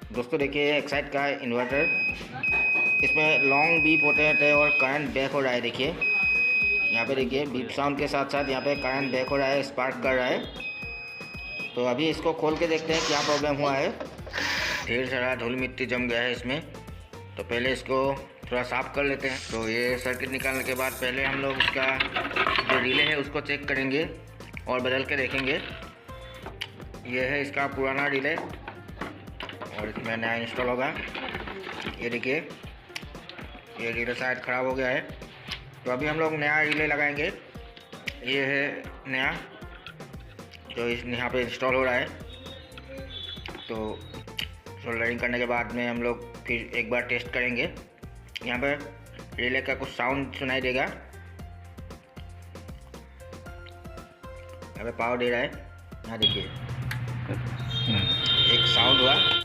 दोस्तों देखिए एक्साइड का इन्वर्टर, इसमें लॉन्ग बीप होते थे और करंट बैक हो रहा है। देखिए यहाँ पे देखिए बीप साउंड के साथ साथ यहाँ पे करंट बैक हो रहा है, स्पार्क कर रहा है। तो अभी इसको खोल के देखते हैं क्या प्रॉब्लम हुआ है। ढेर सारा धूल मिट्टी जम गया है इसमें, तो पहले इसको थोड़ा साफ़ कर लेते हैं। तो ये सर्किट निकालने के बाद पहले हम लोग इसका जो रिले है उसको चेक करेंगे और बदल के देखेंगे। ये है इसका पुराना रिले और इसमें नया इंस्टॉल होगा। ये देखिए ये रिले शायद ख़राब हो गया है, तो अभी हम लोग नया रिले लगाएंगे। ये है नया जो इस यहाँ पे इंस्टॉल हो रहा है। तो सोल्डरिंग करने के बाद में हम लोग फिर एक बार टेस्ट करेंगे। यहाँ पर रिले का कुछ साउंड सुनाई देगा, यहाँ पे पावर दे रहा है। यहाँ देखिए एक साउंड हुआ।